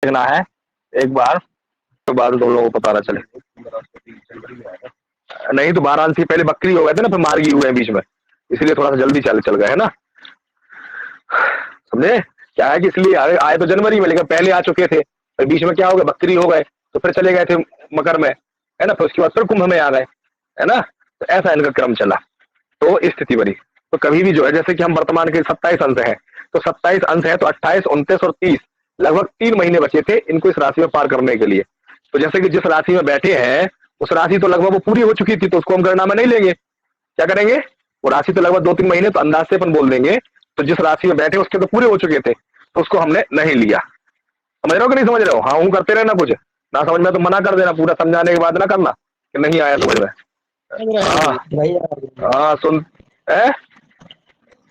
देखना है एक बार, तो बाद में तुम लोगों को पता ना चले। नहीं तो वाराणसी पहले बकरी हो गए थे ना, फिर मार्गी हुए हैं बीच में, इसलिए थोड़ा सा जल्दी चल गए है ना, समझे। क्या है कि इसलिए आए तो जनवरी में, लेकिन पहले आ चुके थे, फिर बीच में क्या हो गया, बकरी हो गए, तो फिर चले गए थे मकर में, है ना, फिर उसके बाद फिर कुंभ में आ गए, है ना। तो ऐसा इनका क्रम चला, तो स्थिति बनी। तो कभी भी जो है, जैसे कि हम वर्तमान के 27 अंश हैं, तो 27 अंश है, तो 28, 29 और 30 लगभग 3 महीने बचे थे इनको इस राशि में पार करने के लिए। तो जैसे कि जिस राशि में बैठे हैं, उस राशि तो लगभग वो पूरी हो चुकी थी, तो उसको हम गणना में नहीं लेंगे। क्या करेंगे, वो राशि तो लगभग 2-3 महीने तो अंदाज से अपन बोल देंगे, तो जिस राशि में बैठे उसके तो पूरे हो चुके थे, तो उसको हमने नहीं लिया। समझ रहे हो कि नहीं समझ रहे हो? हाँ हूँ करते रहना, कुछ ना समझ में तो मना कर देना, पूरा समझाने के बाद ना करना कि नहीं आया समझ में। हाँ हाँ सुन है,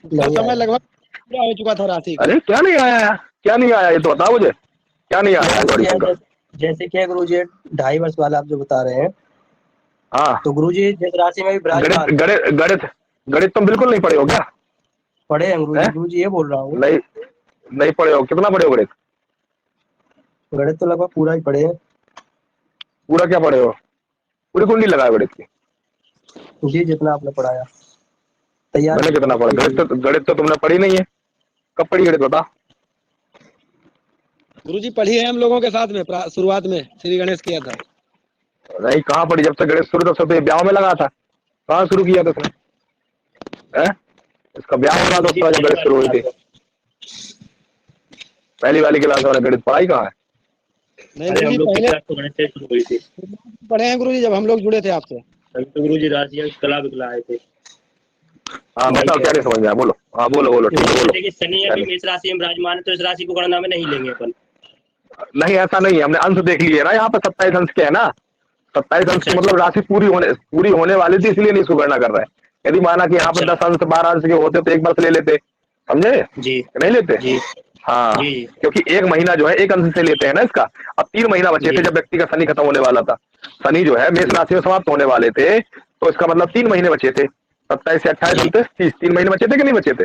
समय लगभग पूरा हो चुका था राशि का। अरे क्या नहीं आया, क्या नहीं आया, ये तो बताओ मुझे, क्या नहीं आया? जैसे क्या गुरुजी 2.5 वर्ष वाला आप जो बता रहे हैं, हाँ तो गुरुजी जिस राशि में भी विराजमान गणित गणित गणित गणित तुम बिल्कुल नहीं पढ़े हो क्या? पढ़े हैं गुरुजी ये बोल रहा हूँ। नहीं नहीं पढ़े हो, कितना पढ़े हो गणित? गणित तो लगभग पूरा ही पढ़े हैं। पूरा क्या पढ़े हो? पूरी कुंडली लगाए गणित की? जी जितना आपने पढ़ाया तैयार। मैंने कितना पढ़ा? गणित तो तुमने पढ़ी नहीं है, कब पढ़ी गणित बता? गुरुजी पढ़ी है हम लोगों के साथ में, शुरुआत में श्री गणेश किया था। नहीं, कहाँ पढ़ी? जब से गणित शुरू, तब से ब्याह में लगा था, कहाँ शुरू किया था उसने? इसका ब्याह होना तो जब गणित शुरू हुई थी, पहली वाली क्लास वाला गणित पढ़ाई कहाँ है? नहीं गुरुजी पहले तो गणित से शुरू हुई थी, पढ़े हैं गुरुजी जब हम लोग जुड़े थे आपसे, तभी तो गुरुजी राशि कला विकला आए थे। हाँ बताओ, क्या नहीं समझ में आया, बोलो। हाँ बोलो ठीक है, बोलो। देखिए शनि अभी मेष राशि में विराजमान है, तो इस राशि को गणना में नहीं लेंगे अपन। नहीं ऐसा नहीं है, हमने अंश देख लिए ना, यहाँ पे 27 अंश के है ना, 27 अंश मतलब राशि पूरी होने वाली थी, इसलिए नहीं इसको गणना कर रहे हैं। यदि माना कि यहाँ पे 10 अंश 12 अंश के होते तो एक वर्ष ले लेते, समझे जी नहीं लेते जी हाँ जी। क्योंकि एक महीना जो है एक अंश से लेते हैं ना इसका। अब 3 महीना बचे थे जब व्यक्ति का शनि खत्म होने वाला था, शनि जो है मेष राशि में समाप्त होने वाले थे, तो इसका मतलब 3 महीने बचे थे, 27 से 28 29 30, 3 महीने बचे थे कि नहीं बचे थे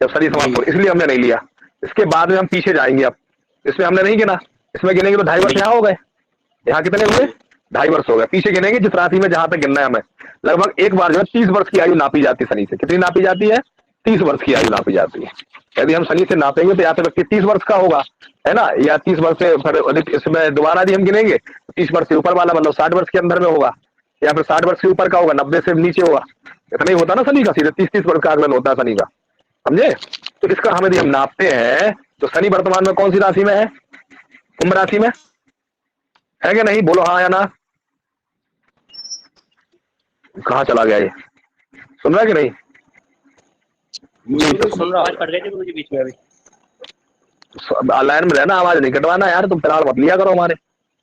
जब शनि समाप्त हो, इसलिए हमने नहीं लिया। इसके बाद में हम पीछे जाएंगे, अब इसमें हमने नहीं गिना, इसमें गिनेंगे तो 2.5 वर्ष यहाँ हो गए, यहाँ कितने हुए 2.5 वर्ष हो गए। पीछे गिनेंगे जिस राशि में जहां तक गिनना है हमें, लगभग एक बार जो है 30 वर्ष की आयु नापी जाती है शनि से। कितनी नापी जाती है? 30 वर्ष की आयु नापी जाती है। यदि हम शनि से नापेंगे तो या तो व्यक्ति 30 वर्ष का होगा, है ना, या 30 वर्ष से फिर इसमें दोबारा यदि हम गिनेंगे 30 वर्ष से ऊपर वाला मतलब 60 वर्ष के अंदर में होगा, या फिर 60 वर्ष से ऊपर का होगा, 90 से नीचे होगा, इतना ही होता ना शनि का, सीधे 30-30 वर्ष का आकलन होता है शनि का, समझे। तो इसका हम यदि हम नापते हैं तो शनि वर्तमान में कौन सी राशि में है? कुंभ राशि में है कि नहीं? बोलो हाँ या ना। कहाँ चला गया ये, सुन रहा है कि नहीं? सुन रहा, आवाज कट गई थी गुरुजी बीच में अभी। लाइन में रहना, आवाज नहीं कटवाना यार, तुम फिलहाल मत लिया करो हमारे।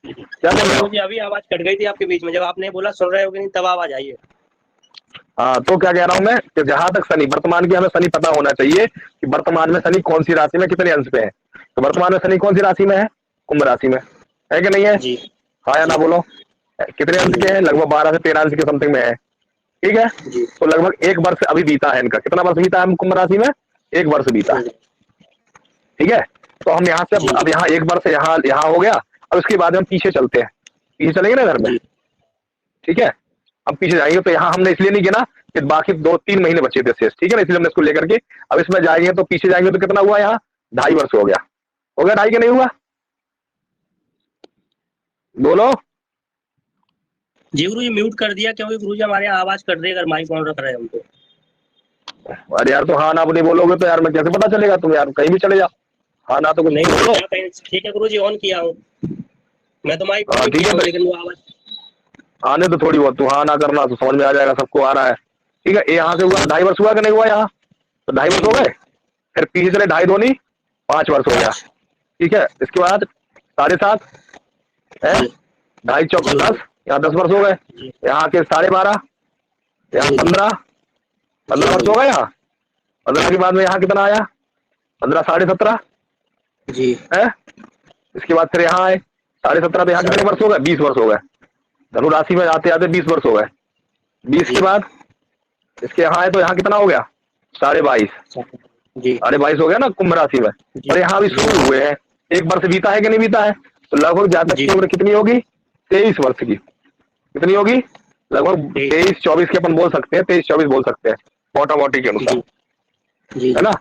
क्या कर रहे हो? मुझे अभी आवाज कट गई थी आपके बीच में, जब आपने बोला सुन रहे हो कि नहीं तब आवाज आई है। हाँ तो क्या कह रहा हूँ मैं कि जहां तक शनि वर्तमान की, हमें शनि पता होना चाहिए कि वर्तमान में शनि कौन सी राशि में कितने अंश पे है। तो वर्तमान में शनि कौन सी राशि में है? कुंभ राशि में है कि नहीं है? जी हाँ या ना बोलो। कितने अंश के हैं? लगभग 12 से 13 अंश के समथिंग में है, ठीक है। तो लगभग एक वर्ष अभी बीता है इनका। कितना वर्ष बीता है कुंभ राशि में? एक वर्ष बीता है, ठीक है। तो हम यहाँ से अब यहाँ एक वर्ष यहाँ हो गया। अब उसके बाद हम पीछे चलते हैं, पीछे चलेंगे ना घर में, ठीक है। हम पीछे जाएंगे तो यहाँ हमने इसलिए नहीं गिना कि बाकी 2-3 महीने बचे थे शेष, ठीक है ना, इसलिए हमने इसको लेकर के अब इसमें जाएंगे तो पीछे जाएंगे तो कितना हुआ यहाँ? 2.5 वर्ष हो गया 2.5 के नहीं हुआ? बोलो। जी गुरुजी म्यूट कर दिया क्योंकि गुरुजी हमारे यहाँ आवाज कट रही है, अगर माइक ऑन रख रहे हैं हमको। अरे यार तो हाँ ना नहीं बोलोगे तो यार मैं कैसे पता चलेगा? तुम यार कहीं भी चले जाओ, हाँ ना तो कुछ नहीं बोलो। ठीक है गुरुजी ऑन किया हूँ मैं तो माइक हाँ, ठीक है, लेकिन वो आवाज आने तो थोड़ी बहुत, तू हाँ ना करना तो समझ में आ जाएगा, सबको आ रहा है, ठीक है। यहाँ से हुआ 2.5 वर्ष हुआ कि नहीं हुआ? यहाँ तो 2.5 वर्ष हो गए, फिर पीछे चले 2.5 दूनी 5 वर्ष हो गया, ठीक है। इसके बाद 7.5 है, 2.5 चौक 10, यहाँ 10 वर्ष हो गए। यहाँ के 12.5, यहाँ 15 वर्ष हो गए। यहाँ 15 के बाद में यहाँ कितना आया? 15 17.5 जी है। इसके बाद फिर यहाँ आए 17.5 पे, यहाँ कितने वर्ष हो गए? 20 वर्ष हो गए। धनु राशि में आते आते 20 वर्ष हो गए। 20 के बाद इसके यहाँ आए तो यहाँ कितना हो गया? 22.5 जी 22.5 हो गया ना कुंभ राशि में। और यहाँ भी शुरू हुए हैं एक वर्ष बीता है कि नहीं बीता है, तो लगभग जातक की उम्र कितनी होगी, 23 वर्ष की। कितनी होगी, लगभग 23-24 के अपन बोल सकते हैं, 23-24 बोल सकते हैं मोटा मोटी के अनुसार, है ना।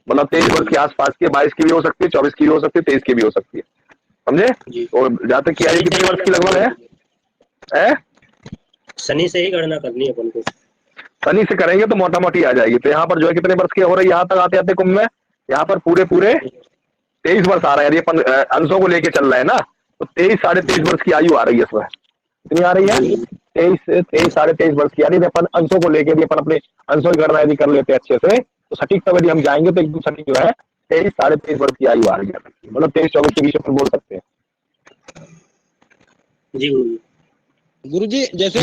मतलब 23 वर्ष के आसपास की, 22 की भी हो सकती है, 24 की भी हो सकती है, 23 की भी हो सकती है, समझे। और जातक की आयु कितने वर्ष की लगभग है? शनि से ही गणना करनी है अपन को। शनि से करेंगे तो मोटा मोटी आ जाएगी। तो यहाँ पर जो है कितने वर्ष की हो रही है, यहाँ तक आते आते कुंभ में यहाँ पर पूरे 23 वर्ष आ रहा है। यदि अपन अंशों को लेके चल रहे हैं ना, तो 23-23.5 वर्ष की आयु आ रही है इसमें। कितनी आ रही है, 23-23.5 वर्ष की। यानी अपन अंशों को लेके भी अपन अपने अंशों की गणना यदि कर लेते हैं अच्छे से, तो सटीक तब यदि हम जाएंगे तो एकदम सटीक जो है 23-23.5 वर्ष की आयु आ रही है, मतलब 23-24 के बीच अपन बोल सकते हैं। जी गुरुजी जैसे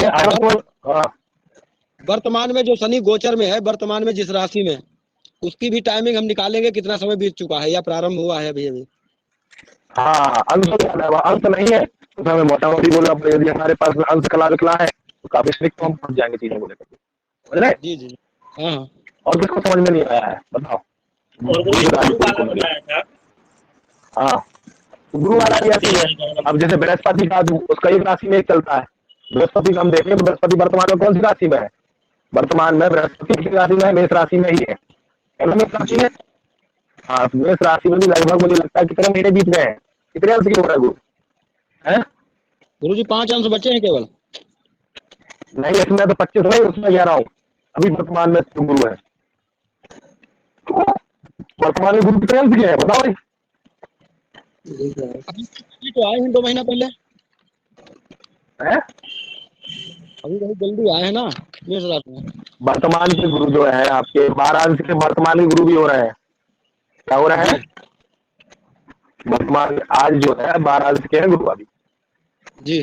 वर्तमान में जो शनि गोचर में है, वर्तमान में जिस राशि में, उसकी भी टाइमिंग हम निकालेंगे, कितना समय बीत चुका है या प्रारंभ हुआ है अभी अभी? हाँ, अंश अंश नहीं है तो हमें मोटा मोटी बोला, यदि हमारे पास अंश कला विकला है तो काफी स्ट्रिक्ट हम पहुंच जाएंगे चीजों को लेकर, समझ रहे? जी जी हाँ। और किसको समझ में नहीं आया है बताओ? हाँ, गुरु वाला भी ऐसी है। अब जैसे बृहस्पति का उसका एक राशि में चलता है, बृहस्पति का हम देखें तो बृहस्पति वर्तमान में कौन सी राशि में है, वर्तमान में बृहस्पति की राशि में है, मेष राशि में ही है ना, मेष राशि में। हाँ, मेष राशि में भी लगभग मुझे लगता है कितने महीने बीत गए हैं, कितने अंश की हो रहा है गुरु है? गुरु जी 5 अंश बचे हैं केवल। नहीं, इसमें तो 25 नहीं, उसमें 11 हूँ अभी वर्तमान में गुरु है। वर्तमान में गुरु कितने अंश के हैं बताओ भाई? अभी तो आए हैं 2 महीना पहले है? अभी बहुत जल्दी आए हैं ना मेष राशि में। वर्तमान के गुरु जो है आपके 12 अंश के वर्तमान के गुरु भी हो रहे हैं। क्या हो रहा है वर्तमान आज जो है 12 अंश के हैं गुरु अभी जी,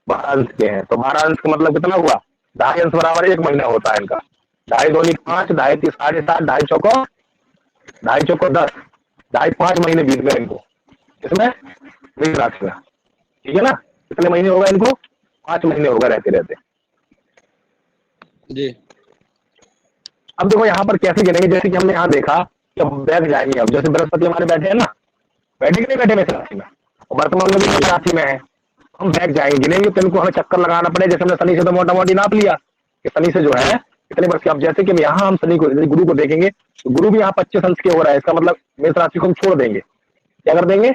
12 अंश के हैं। तो 12 अंश का मतलब कितना हुआ, 2.5 अंश बराबर 1 महीना होता है इनका। 2.5 दूनी 5, 2.5 3 7.5, 2.5 चौको 10, 2.5 5 महीने बीत गए इनको इसमें मेष राशि में, ठीक है ना। कितने महीने होगा इनको, 5 महीने होगा रहते रहते जी। अब देखो यहाँ पर कैसे गिनेंगे, जैसे कि हमने यहाँ देखा कि अब बैठ जाएंगे। अब जैसे बृहस्पति हमारे बैठे हैं ना, बैठे कि नहीं बैठे मेष राशि में, और वर्तमान में भी मेष राशि में है, हम बैठ जाएंगे गिनेंगे तो इनको हमें चक्कर लगाना पड़े। जैसे हमने शनि से तो मोटा मोटी नाप लिया कि शनि से जो है कितने वर्ष के। अब जैसे कि यहाँ हम शनि को गुरु को देखेंगे तो गुरु भी यहाँ 25 अंश के हो रहा है, इसका मतलब मेष राशि को हम छोड़ देंगे। क्या कर देंगे,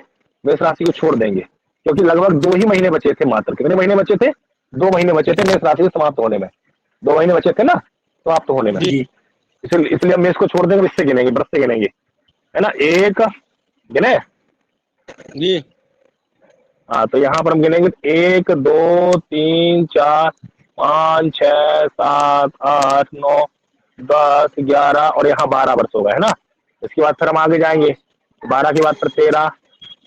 मेष राशि को छोड़ देंगे, क्योंकि लगभग 2 ही महीने बचे थे मात्र। कितने महीने बचे थे, 2 महीने बचे थे मेष राशि समाप्त होने में, 2 महीने बचे थे ना समाप्त होने में। इसलिए हम मेष को छोड़ देंगे, इससे गिनेंगे, व्रत से गिनेंगे, है ना। 1 गिने जी। हाँ, तो यहाँ पर हम गिनेंगे 1 2 3 4 5 6 7 8 9 10 11 और यहाँ 12 वर्ष हो गए, है ना। इसके बाद फिर हम आगे जाएंगे 12 के बाद फिर 13,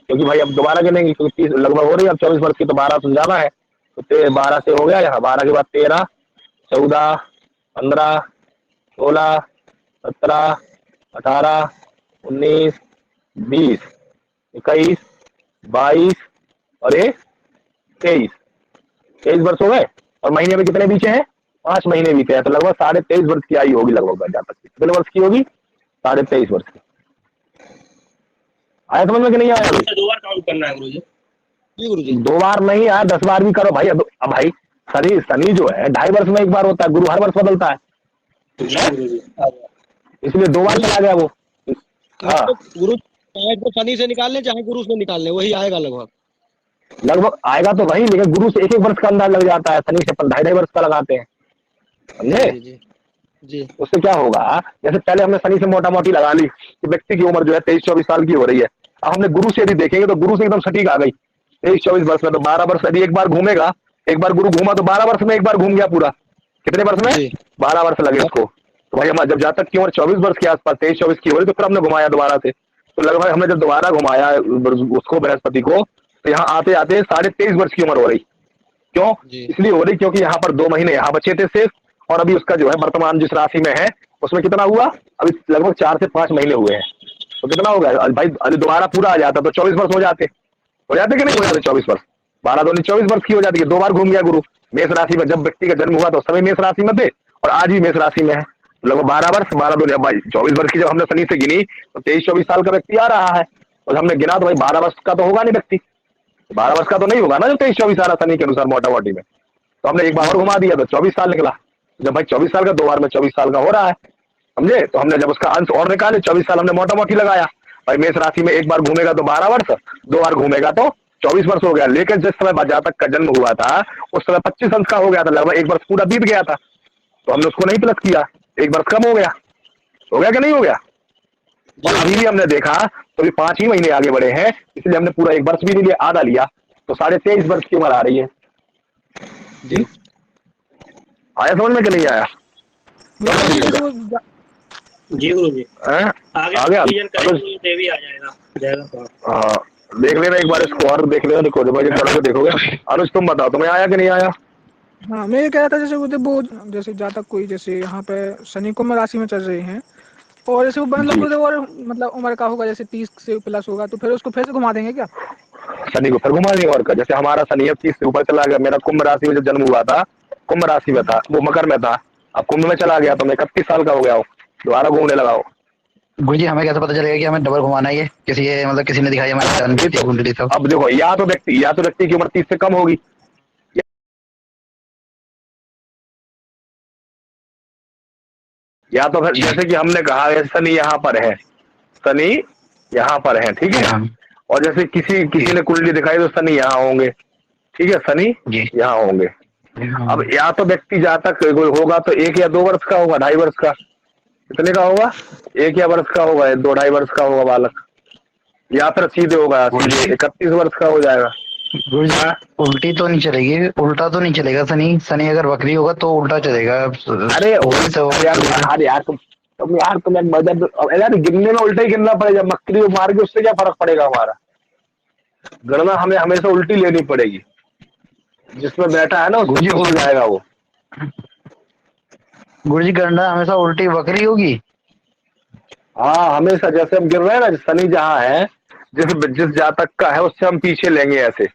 क्योंकि भाई अब दोबारा गिनेंगे क्योंकि 30 लगभग हो रही है। अब 24 वर्ष की तो 12 से ज्यादा है, तो 12 से हो गया यहाँ, 12 के बाद 13 14 15 16 17 18 19 20 21 22 और 23 वर्ष हो गए। और महीने में कितने बीचे हैं, 5 महीने बीते हैं, तो लगभग 23.5 वर्ष की आयु होगी लगभग जहाँ तक। कितने वर्ष की होगी, 23.5 वर्ष की। आया समझ में कि नहीं आया? 2 बार काउंट करना है गुरुजी। जी गुरुजी, 2 बार नहीं आया, 10 बार भी करो भाई। अब भाई शनि जो है 2.5 वर्ष में 1 बार होता है, गुरु हर वर्ष बदलता है, इसलिए 2 बार चला गया वो। हाँ, गुरु चाहे तो शनि से निकाल लें चाहे गुरु से निकाल लें, वही आएगा लगभग आएगा तो वही, लेकिन गुरु से 1 वर्ष का अंदाज लग जाता है, शनि से अपन 2.5 वर्ष का लगाते हैं, समझे। जी जी। उससे क्या होगा, जैसे पहले हमने शनि से मोटा मोटी लगा ली कि व्यक्ति की उम्र जो है 23-24 साल की हो रही है। अब हमने गुरु से यदि देखेंगे तो गुरु से एकदम सटीक आ गई 23-24 वर्ष में। तो 12 वर्ष यदि 1 बार घूमेगा, 1 बार गुरु घूमा तो 12 वर्ष में 1 बार घूम गया पूरा। कितने वर्ष में, 12 वर्ष लगे उसको। तो भाई हम जब जातक की उम्र 24 वर्ष के आसपास 23-24 की हो रही, तो फिर हमने घुमाया दोबारा से, तो लगभग हमने जब दोबारा घुमाया उसको बृहस्पति को, तो यहाँ आते आते 23.5 वर्ष की उम्र हो रही। क्यों, इसलिए हो रही क्योंकि यहाँ पर 2 महीने यहाँ बचे थे शेष, और अभी उसका जो है वर्तमान जिस राशि में है उसमें कितना हुआ, अभी लगभग 4 से 5 महीने हुए हैं। तो कितना हो गया भाई, अभी दोबारा पूरा आ जाता तो 24 वर्ष हो जाते कि नहीं हो जाते 24 वर्ष। 12 दूनी 24 वर्ष की हो जाती है। 2 बार घूम गया गुरु मेष राशि में। जब व्यक्ति का जन्म हुआ तो उस समय मेष राशि में थे और आज भी मेष राशि में है, लगभग 12 वर्ष। 12 दूनी 24 वर्ष की जब हमने शनि से गिनी तो 23-24 साल का व्यक्ति आ रहा है। और हमने गिना तो भाई 12 वर्ष का तो होगा नहीं व्यक्ति, 12 वर्ष का तो नहीं होगा ना जो 23-24 आ रहा शनि के अनुसार मोटा मोटी में। तो हमने एक बार और घुमा दिया तो 24 साल निकला। जब भाई 24 साल का 2 बार में 24 साल का हो रहा है, समझे। तो हमने जब उसका अंश और निकाले 24 साल हमने मोटा मोटी लगाया। भाई मेष राशि में एक बार घूमेगा तो 12 वर्ष, 2 बार घूमेगा तो 24 वर्ष हो गया। लेकिन जिस समय जातक का जन्म हुआ था उस समय 25 अंश का हो गया था, लगभग 1 वर्ष पूरा बीत गया था। तो हमने उसको नहीं प्लस किया, 1 वर्ष कम हो गया कि नहीं हो गया। और अभी भी हमने देखा तो अभी 5 ही महीने आगे बढ़े हैं, इसलिए हमने पूरा 1 वर्ष भी नहीं लिया, आधा लिया, तो 23.5 वर्ष की उम्र आ रही है जी। आया समझ में कि नहीं आया? जी गुरु जी आगे देवी आ जाएगा। हाँ देख लेना एक बार इसको और देख लेना, देखो जब देखोगे। अनुज तुम बताओ तुम्हें आया कि नहीं आया? हाँ मैं ये कह रहा था जैसे वो जैसे जातक कोई जैसे यहाँ पे शनि कुंभ राशि में चल रहे हैं और जैसे वो मतलब और मतलब उम्र का होगा जैसे 30 से प्लस होगा तो फिर उसको फिर से घुमा देंगे क्या? शनि को फिर घुमा देंगे और का। जैसे हमारा शनि अब 30 से ऊपर चला गया, मेरा कुंभ राशि में जब जन्म हुआ था, कुंभ राशि में था, वो मकर में था, अब कुंभ में चला गया तो मैं 31 साल का हो गया हूँ, दोबारा घूमने लगा हूँ। गुरु जी हमें कैसे पता चलेगा कि हमें डबल घुमाना है? ये किसी ने दिखाई हमारे? अब देखो या तो व्यक्ति की उम्र 30 से कम होगी, या तो फिर जैसे कि हमने कहा शनि यहाँ पर है, शनि यहाँ पर है, ठीक है। और जैसे किसी ने कुंडली दिखाई तो शनि यहाँ होंगे, ठीक है, शनि यहाँ होंगे। अब या तो व्यक्ति जातक होगा तो 1 या 2 वर्ष का होगा, 2.5 वर्ष का, कितने का होगा? 1 या वर्ष का होगा, 2-2.5 वर्ष का होगा बालक, या फिर सीधे होगा 31 वर्ष का हो जाएगा। उल्टी तो नहीं चलेगी, उल्टा तो नहीं चलेगा। शनि अगर वक्री होगा तो उल्टा चलेगा। अरे यार तुम यार गिनने में उल्टा ही गिनना पड़ेगा, मकरी मार के उससे क्या फर्क पड़ेगा? हमारा गणना हमें हमेशा उल्टी लेनी पड़ेगी, जिसमें बैठा है ना उसको हो जाएगा वो। गुरु जी गणना हमेशा उल्टी वक्री होगी? हाँ हमेशा, जैसे हम गिर रहे हैं ना, शनि जहाँ है जिस जातक का है उससे हम पीछे लेंगे, ऐसे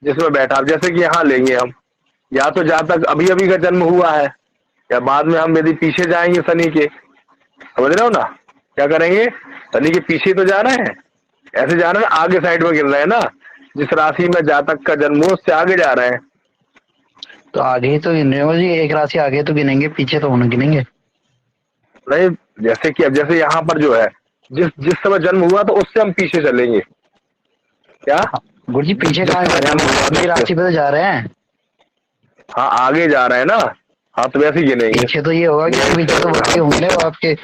जिसमें बैठा, जैसे कि यहाँ लेंगे हम, या तो जातक अभी का जन्म हुआ है या बाद में हम यदि पीछे जाएंगे शनि के, समझ रहे हो ना, क्या करेंगे? शनि के पीछे तो जा रहे हैं, ऐसे जा रहे हैं, आगे साइड में गिर रहे हैं ना, जिस राशि में जातक का जन्म हो उससे आगे जा रहे हैं। तो आगे ही तो गिनेंगे जी, एक राशि आगे तो गिनेंगे, पीछे तो होने गिनेंगे नहीं। जैसे कि अब जैसे यहाँ पर जो है जिस समय जन्म हुआ तो उससे हम पीछे चलेंगे। क्या गुरु जी पीछे कहाँ राशि पे तो जा रहे हैं? हाँ आगे जा रहे हैं ना, हाँ तो वैसे ही गिनेंगे। पीछे तो ये होगा कि पीछे तो बच्चे होंगे वो आपके।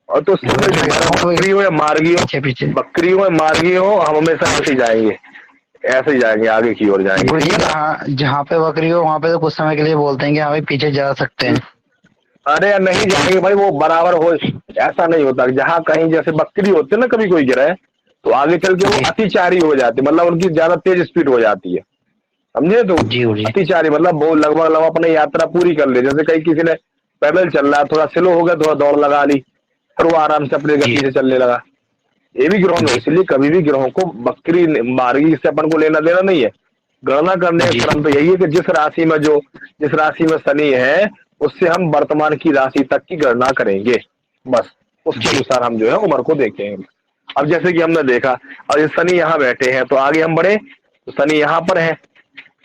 और तो बकरी हो या मार्गी हो, बकरी हो या मार्गी हो, हम हमेशा ऐसे ही जाएंगे, ऐसे ही जाएंगे, आगे की ओर जाएंगे। जहाँ पे बकरी हो वहाँ पे तो कुछ समय के लिए बोलते हैं कि हाँ भाई पीछे जा सकते हैं। अरे नहीं जाएंगे भाई, वो बराबर हो, ऐसा नहीं होता। जहाँ कहीं जैसे बकरी होती है ना, कभी कोई गिरा है तो आगे चल के वो अतिचारी हो जाती, मतलब उनकी ज्यादा तेज स्पीड हो जाती है, समझे? तो अतिचारी मतलब वो लगभग अपनी यात्रा पूरी कर ले। जैसे कहीं किसी ने पैदल चल रहा है, थोड़ा स्लो हो गया, थोड़ा दौड़ लगा ली, फिर वो आराम से अपने गति से चलने लगा। ये भी ग्रहों में, इसलिए कभी भी ग्रहों को बकरी मार्गी से अपन को लेना देना नहीं है। गणना करने का क्रम तो यही है कि जिस राशि में शनि है उससे हम वर्तमान की राशि तक की गणना करेंगे, बस उसके अनुसार हम जो है उम्र को देखेंगे। अब जैसे कि हमने देखा, अब ये शनि यहाँ बैठे हैं तो आगे हम बढ़े तो शनि यहाँ पर है,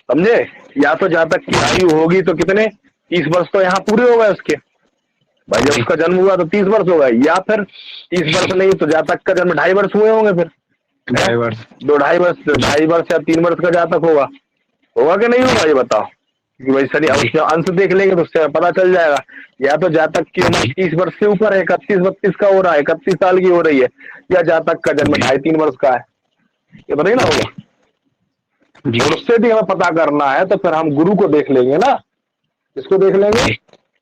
समझे? या तो जातक की आयु होगी तो कितने 30 वर्ष तो यहाँ पूरे हो गए उसके, भाई जब उसका जन्म हुआ तो 30 वर्ष हो गए, या फिर 30 वर्ष नहीं तो जातक का जन्म 2.5 वर्ष हुए होंगे, फिर 2.5 वर्ष 2.5 वर्ष या 3 वर्ष का जातक होगा कि नहीं होगा? ये बताओ कि भाई शनि अंश देख लेंगे तो उससे पता चल जाएगा। या तो जातक की उम्र 30 वर्ष से ऊपर है, 31-32 का हो रहा है, 31 साल की हो रही है, या जातक का जन्म 2.5-3 वर्ष का है, ये बताइए ना होगा। और उससे भी हमें पता करना है तो फिर हम गुरु को देख लेंगे ना, इसको देख लेंगे,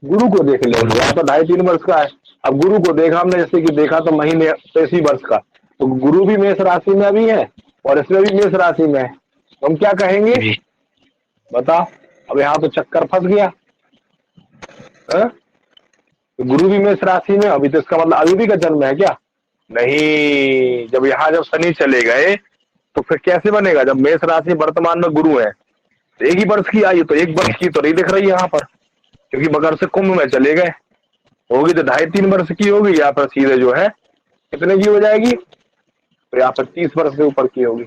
गुरु को देख लेंगे। या तो 2.5-3 वर्ष का है, अब गुरु को देखा हमने, जैसे कि देखा तो महीने 83 वर्ष का, तो गुरु भी मेष राशि में अभी है और इसमें भी मेष राशि में है, तो हम क्या कहेंगे बताओ? अब यहाँ तो चक्कर फंस गया, तो गुरु भी मेष राशि में, अभी तो इसका मतलब अभी भी का जन्म है क्या? नहीं, जब शनि चले गए तो फिर कैसे बनेगा? जब मेष राशि वर्तमान में गुरु है तो 1 ही वर्ष की आयु, तो 1 वर्ष की तो नहीं दिख रही यहाँ पर, क्योंकि मकर से कुंभ में चले गए, होगी तो 2.5-3 वर्ष की होगी, या फिर सीधे जो है कितने की हो जाएगी? तो यहाँ पर 30 वर्ष से ऊपर की होगी।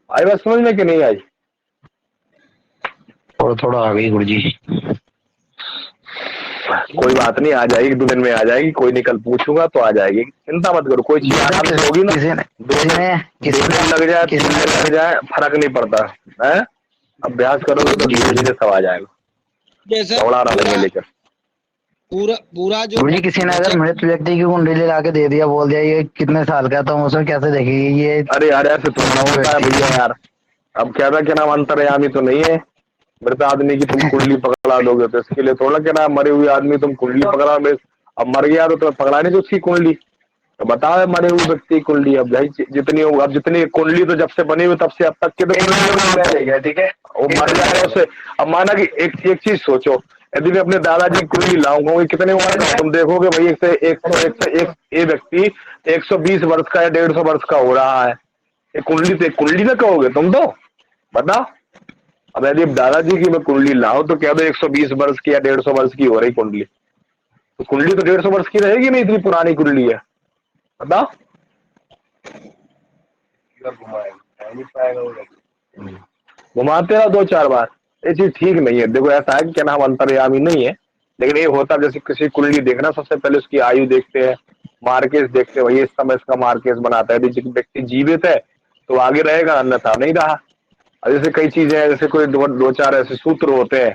आई बात समझ में कि नहीं आई? और थोड़ा आ गई गुरुजी। कोई बात नहीं, आ जाएगी, 2 दिन में आ जाएगी। कोई नहीं, कल पूछूंगा तो आ जाएगी, चिंता मत करो। कोई चीज होगी ना, किसी ने 2 दिन लग जाए, 3 दिन लग जाए, फर्क नहीं पड़ता है। अभ्यास करोगे तो धीरे धीरे सब आ जाएगा। जैसे दौड़ा रहा पूरा लेकर पूरा जो गुरुजी किसी ने अगर मृत व्यक्ति की कुंडली ला के दे दिया, बोल दिया ये कितने साल का, तो हम उसमें कैसे देखेंगे ये? अरे यार ऐसे तो ना होता है भैया यार। अब क्या था, क्या नाम, अंतर्यामी तो नहीं है। मृत आदमी की तुम कुंडली पकड़ा दोगे तो इसके लिए थोड़ा क्या नाम, मरे हुए आदमी तुम कुंडली पकड़ा, अब मर गया तो तुम्हें पकड़ानी तो उसकी कुंडली। तो बताओ मरे हुए व्यक्ति की कुंडली। अब भाई जितनी हो, अब जितनी कुंडली तो जब से बनी हुई तब से अब तक के तो ठीक है, वो मर जाए उसे। अब माना कि एक चीज सोचो, यदि मैं अपने दादाजी की कुंडली लाऊंगा, कितने उम्र का, तुम देखोगे भाई एक व्यक्ति 120 वर्ष का या 150 वर्ष का हो रहा है। एक कुंडली तो एक कुंडली ना कहोगे तुम तो, बताओ। अब यदि दादाजी की मैं कुंडली लाऊं तो कह दो 120 वर्ष की या 150 वर्ष की हो रही कुंडली, तो कुंडली तो 150 वर्ष की रहेगी नहीं, इतनी पुरानी कुंडली है, बताओ। घुमाते रहो 2-4 बार, ये चीज ठीक नहीं है। देखो ऐसा है कि क्या नाम, अंतर्यामी नहीं है, लेकिन ये होता है जैसे किसी कुंडली देखना, सबसे पहले उसकी आयु देखते हैं, मार्केस देखते हैं, वही इस समय इसका मार्केस बनाता है। यदि व्यक्ति जीवित है तो आगे रहेगा, अन्यथा नहीं रहा। जैसे कई चीजें हैं, जैसे कोई 2-4 ऐसे सूत्र होते हैं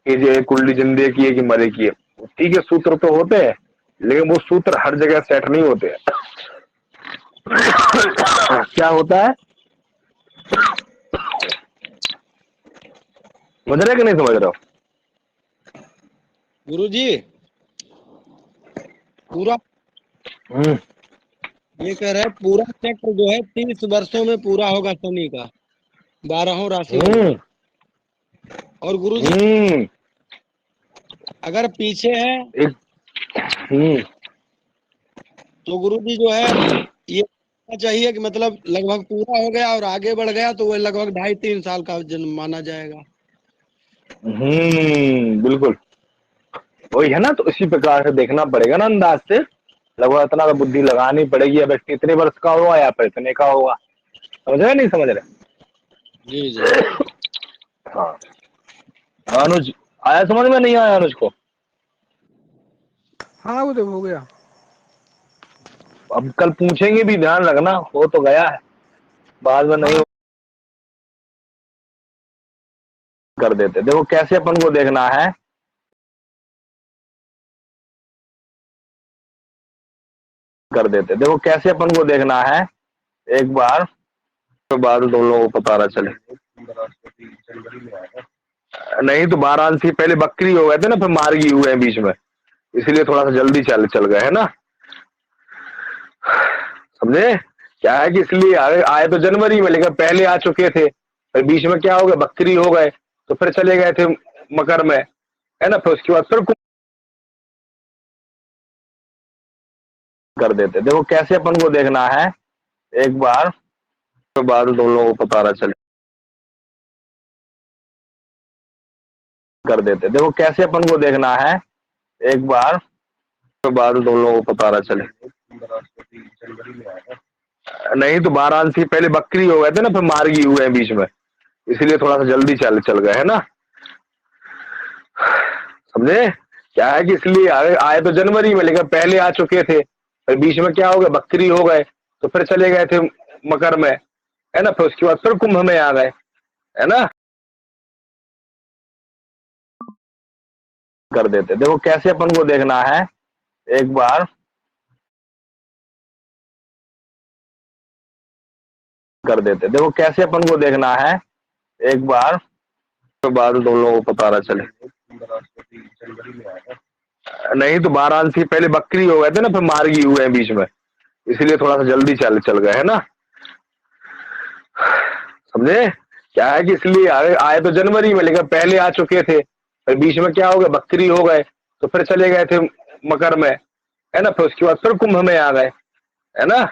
कि ये कुंडली जिंदे की है कि मरे की है। ठीक है, सूत्र तो होते हैं, लेकिन वो सूत्र हर जगह सेट नहीं होते हैं। क्या होता है, समझ रहे कि नहीं समझ रहे हो? गुरुजी पूरा ये कह रहे हैं पूरा चक्र जो है 30 वर्षों में पूरा होगा शनि का, 12 राशि। और गुरुजी अगर पीछे है तो गुरुजी जो है ये चाहिए कि मतलब लगभग पूरा हो गया और आगे बढ़ गया तो वो लगभग 2.5-3 साल का जन्म माना जाएगा। बिल्कुल वही है ना। तो इसी प्रकार से देखना पड़ेगा ना, अंदाज से लगभग इतना तो बुद्धि लगानी पड़ेगी। अब व्यक्ति इतने वर्ष का होगा या फिर इतने का होगा, समझ रहे नहीं समझ रहे? जी जी हाँ। अनुज आया समझ में? नहीं आया अनुज को? हाँ वो तो हो गया। अब कल पूछेंगे भी, ध्यान रखना, हो तो गया है, बाद में नहीं कर देते। देखो कैसे अपन को देखना है, कर देते। देखो कैसे अपन को देखना है, एक बार तो बाद तुम लोगों को पता ना चले। नहीं तो वाराणसी पहले बकरी हो गए थे ना, फिर मार्गी हुए हैं बीच में, इसीलिए थोड़ा सा जल्दी चल गए है ना, समझे? क्या है कि इसलिए आए तो जनवरी में, लेकिन पहले आ चुके थे, फिर बीच में क्या हो गया, बकरी हो गए, तो फिर चले गए थे मकर में, है ना। फिर उसके बाद फिर कर देते। देखो कैसे अपन को देखना है, एक बार तो बाद तुम लोगों को पता ना चले, कर देते। देखो कैसे अपन को देखना है, एक बार तो बाद तुम लोगों को पता ना चले। नहीं तो वाराणसी पहले बकरी हो गए थे ना, फिर मार्गी हुए हैं बीच में, इसीलिए थोड़ा सा जल्दी चल गए है ना, समझे? क्या है कि इसलिए आए तो जनवरी में, लेकिन पहले आ चुके थे, फिर बीच में क्या हो गया, बकरी हो गए, तो फिर चले गए थे मकर में, है ना। फिर उसके बाद फिर कुंभ में आ गए, है ना, कर देते। देखो कैसे अपन को देखना है, एक बार कर देते। देखो कैसे अपन को देखना है, एक बार तो बाद तुम लोगों को पता ना चले। नहीं तो वाराणसी पहले बकरी हो गए थे ना, फिर मार्गी हुए हैं बीच में, इसीलिए थोड़ा सा जल्दी चल गए है ना, समझे? क्या है कि इसलिए आए तो जनवरी में, लेकिन पहले आ चुके थे, फिर बीच में क्या हो गया, बकरी हो गए, तो फिर चले गए थे मकर में, है ना। फिर उसके बाद फिर कुंभ में आ गए, है ना।